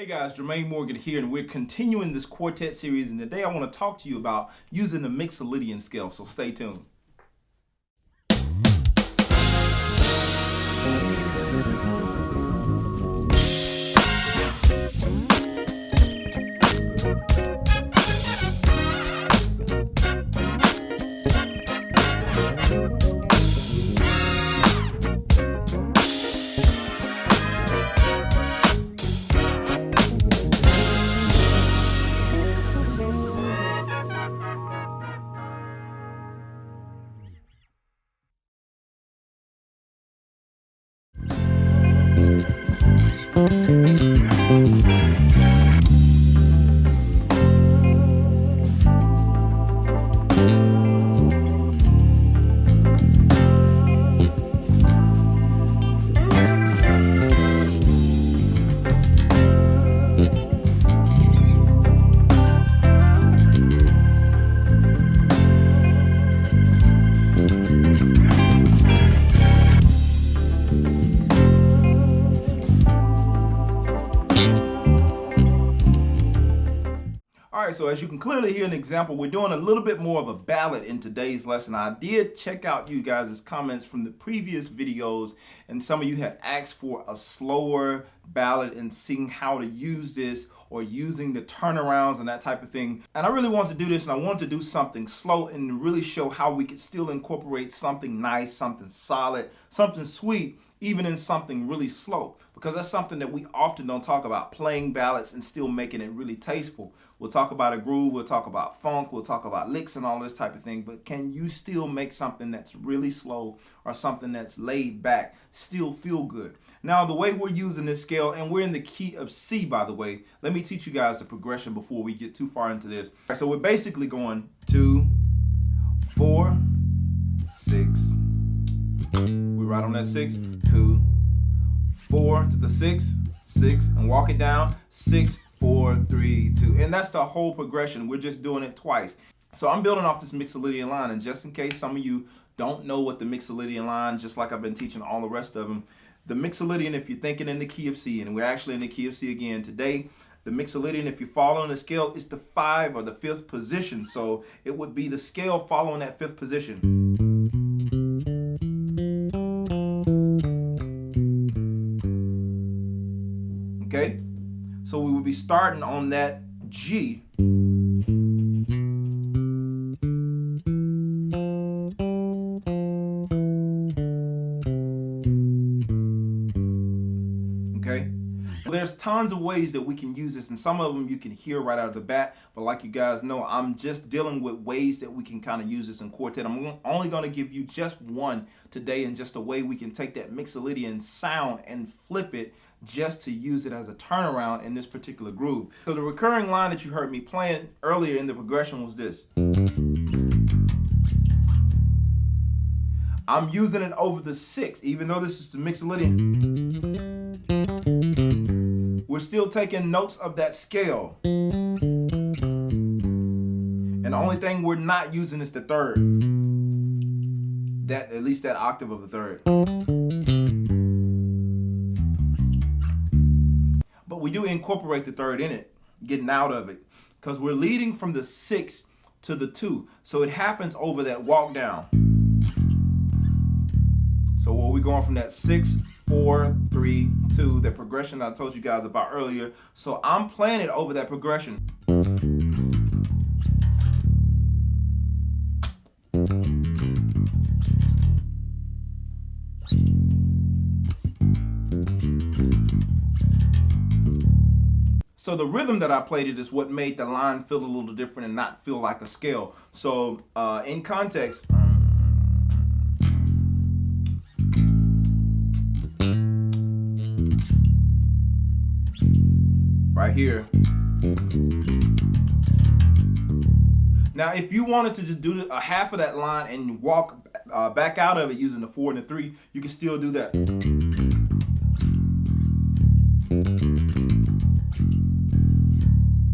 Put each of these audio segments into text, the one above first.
Hey guys, Jermaine Morgan here, and we're continuing this quartet series, and today I want to talk to you about using the Mixolydian scale, so stay tuned. Alright, so as you can clearly hear an example, we're doing a little bit more of a ballad in today's lesson. I did check out you guys' comments from the previous videos, and some of you had asked for a slower ballad and seeing how to use this or using the turnarounds and that type of thing. And I really wanted to do this, and I wanted to do something slow and really show how we could still incorporate something nice, something solid, something sweet, even in something really slow, because that's something that we often don't talk about, playing ballads and still making it really tasteful. We'll talk about a groove, we'll talk about funk, we'll talk about licks and all this type of thing, but can you still make something that's really slow or something that's laid back still feel good? Now, the way we're using this scale, and we're in the key of C, by the way, let me teach you guys the progression before we get too far into this. So we're basically going 2, 4, 6, we right on that 6, 2, 4 to the 6, 6, and walk it down, 6, 4, 3, 2, and that's the whole progression. We're just doing it twice. So I'm building off this Mixolydian line, and just in case some of you don't know what the Mixolydian line, just like I've been teaching all the rest of them, the Mixolydian, if you're thinking in the key of C, and we're actually in the key of C again today, the Mixolydian, if you're following the scale, it's the 5 or the 5th position. So it would be the scale following that 5th position. Okay, so we would be starting on that G. Okay, there's tons of ways that we can use this, and some of them you can hear right out of the bat, but like you guys know, I'm just dealing with ways that we can kind of use this in quartet. I'm only going to give you just one today, and just a way we can take that Mixolydian sound and flip it just to use it as a turnaround in this particular groove. So the recurring line that you heard me playing earlier in the progression was this. I'm using it over the 6, even though this is the Mixolydian. We're still taking notes of that scale. And the only thing we're not using is the 3rd. That, at least that octave of the 3rd. But we do incorporate the 3rd in it, getting out of it, because we're leading from the 6 to the 2. So it happens over that walk down. So we're going from that 6, 4, 3, 2, that progression that I told you guys about earlier. So I'm playing it over that progression. So the rhythm that I played it is what made the line feel a little different and not feel like a scale. So in context, right here. Now, if you wanted to just do a half of that line and walk back out of it using the 4 and the 3, you can still do that.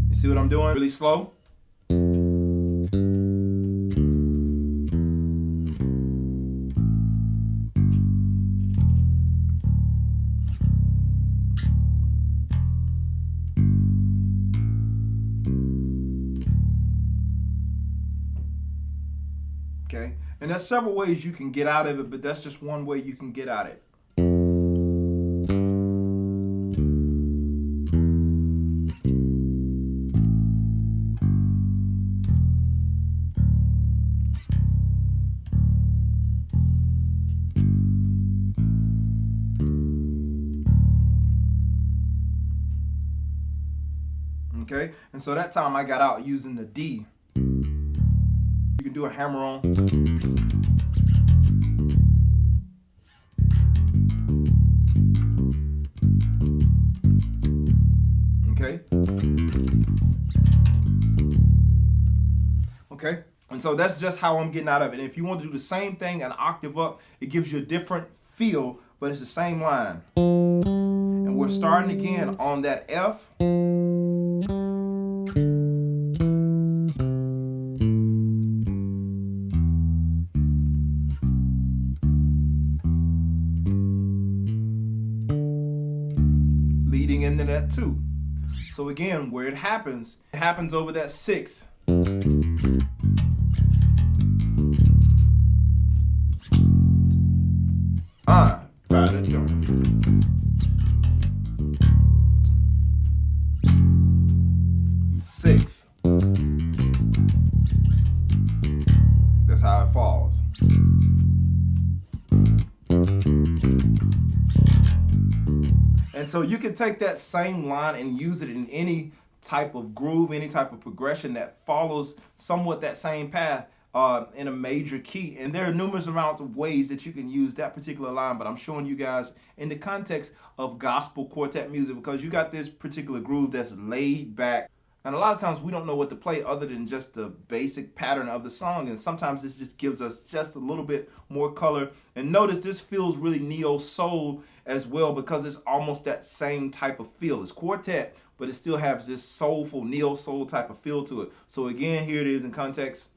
You see what I'm doing? Really slow. Okay, and there's several ways you can get out of it, but that's just one way you can get out of it. Okay, and so that time I got out using the D. You can do a hammer on. Okay. Okay, and so that's just how I'm getting out of it. And if you want to do the same thing an octave up, it gives you a different feel, but it's the same line. And we're starting again on that F. Leading into that 2. So again, where it happens over that 6. Got it done. 6. That's how it falls. And so you can take that same line and use it in any type of groove, any type of progression that follows somewhat that same path in a major key. And there are numerous amounts of ways that you can use that particular line, but I'm showing you guys in the context of gospel quartet music because you got this particular groove that's laid back. And a lot of times we don't know what to play other than just the basic pattern of the song. And sometimes this just gives us just a little bit more color. And notice this feels really neo-soul as well because it's almost that same type of feel. It's quartet, but it still has this soulful neo-soul type of feel to it. So again, here it is in context.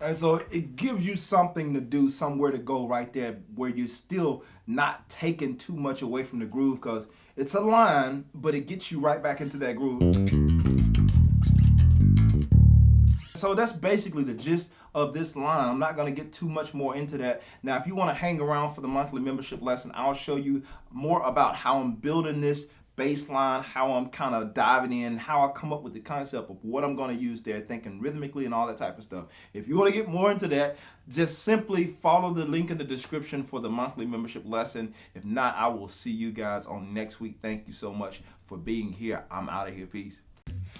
And so it gives you something to do, somewhere to go right there where you're still not taking too much away from the groove because it's a line, but it gets you right back into that groove. So that's basically the gist of this line. I'm not going to get too much more into that. Now, if you want to hang around for the monthly membership lesson, I'll show you more about how I'm building this bass line, how I'm kind of diving in, how I come up with the concept of what I'm going to use there, thinking rhythmically and all that type of stuff. If you want to get more into that, just simply follow the link in the description for the monthly membership lesson. If not, I will see you guys on next week. Thank you so much for being here. I'm out of here. Peace.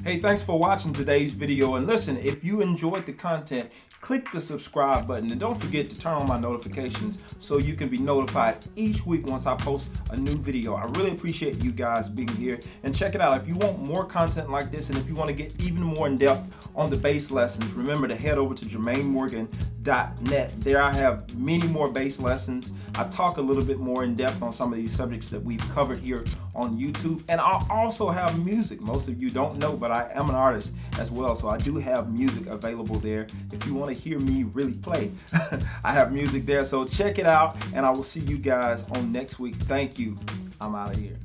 Hey, thanks for watching today's video. And listen, if you enjoyed the content, click the subscribe button and don't forget to turn on my notifications so you can be notified each week once I post a new video. I really appreciate you guys being here, and check it out. If you want more content like this and if you want to get even more in depth on the bass lessons, remember to head over to JermaineMorgan.net. There I have many more bass lessons. I talk a little bit more in depth on some of these subjects that we've covered here on YouTube, and I also have music. Most of you don't know, but I am an artist as well, so I do have music available there. If you want to hear me really play, I have music there, so check it out, and I will see you guys on next week. Thank you. I'm out of here.